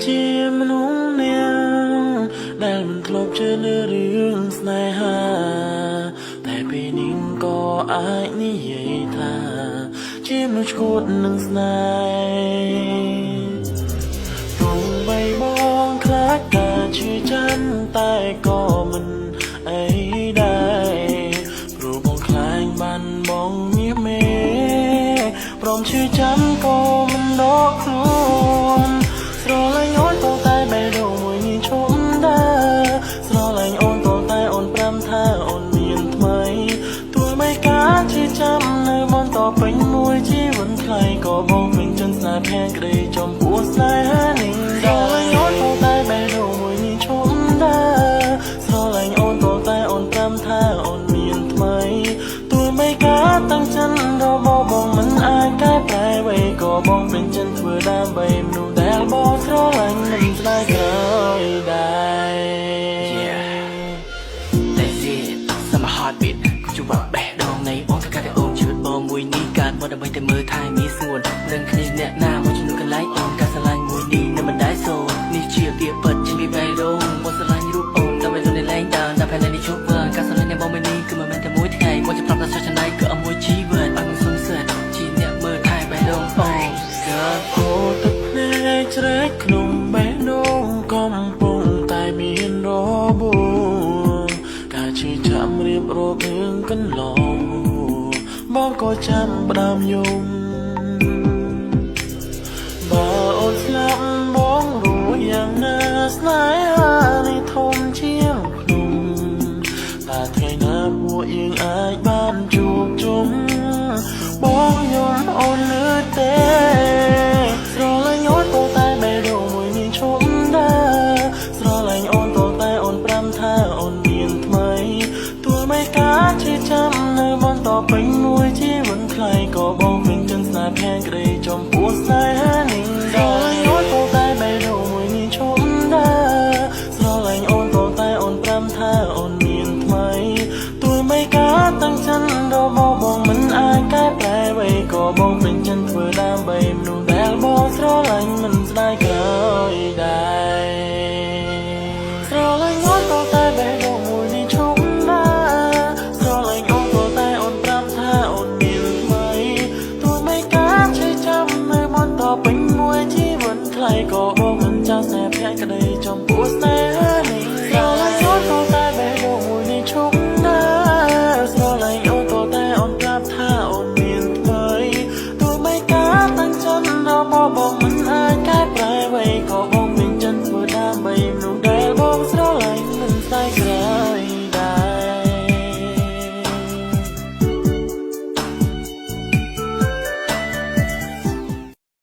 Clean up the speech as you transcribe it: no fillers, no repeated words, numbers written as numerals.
ជាមនុស្សនាងដែលមិនធ្លាប់ជឿលើរឿងស្នេហាតែពេលនេះក៏អាចនិយាយថាជាមនុស្សឈួតនឹងស្នេហ៍ទោះបីបងខ្លាចការជឿចាំតែក៏មិនអីដែរព្រោះបងខ្លាចបានបងញាបមេព្រមជឿចាំក៏មិនដកខ្លួនស្រឡាញ់អូនក៏តែបេះដូងមួយនេះឈប់ដែរស្រឡាញ់អូនក៏តែអូនប្រាំថាអូនមានថ្មីទោះបីការជឿចាំនៅបន្តពេញមួយជីវិតខ្លីក៏បងមិនចង់ស្នេហ៍ខាងក្តីចំពោះស្នេហានេះស្រឡាញ់អូនក៏តែបេះដូងមួយនេះឈប់ដែរស្រឡាញ់អូនក៏តែអូនប្រាំថាអូនមានថ្មីទោះបីការតាំងចិត្តរបស់បងមិនអាចកែប្រែអ្វីក៏បងពេញចិត្តធ្វើដើម្បីមនុស្សដែលបងស្រឡាញ់មិនស្ដាយក្រោយដែរ That's it សមហត់ពីគូជួបបេះដូងនៃបងធ្វើការតែអូនជឿបងមួយនេះកើតមកដើម្បីតែមើលថែមានស្ងួននឹងគ្នាអ្នកណាមកជំនួសកន្លែងអូនការស្រឡាញ់មួយនេះនៅមិនដែរសូននេះជាពាក្យពិតជាមានបេះដូងបងស្រឡាញ់រូបអូនដើម្បីទៅនៅលែងដើរដល់ផែននេះជួបបងការស្រឡាញ់នៃបងមួយនេះគឺមិនមែនតែមួយថ្ងៃបងจะប្រាប់ថាសុខចិត្តគឺអមមួយជីវិតបងសុំសិតជាអ្នកមើលថែបេះដូងអូន កើតហូរទឹកភ្នែកជ្រែកក្នុងបេះដូងកំពុងតែមានរបួសការជឿចាំរៀបរាប់រឿងកន្លងបងក៏ចាំផ្ដើមយំបើអូនស្លាប់បងรู้យ៉ាងណាស្នេហានេះធំជាងភ្នំតែថ្ងៃណាពួកយើងអាចបានជួបជុំបងយល់អូនលឺទេស្រឡាញ់អូនក៏តែបេះដូងមួយនេះឈប់ដែរស្រឡាញ់អូនក៏តែអូនប្រាំថាអូនមានថ្មីទោះបីការជឿចាំនៅបន្តពេញមួយជីវិតខ្លីក៏បងពេញចិត្តស្នេហ៍ខាងក្តីចំពោះស្នេហានេះដែរអូនក៏តែបេះដូងមួយនេះឈប់ដែរស្រឡាញ់អូនក៏តែអូនប្រាំថាអូនមានថ្មីទោះបីការ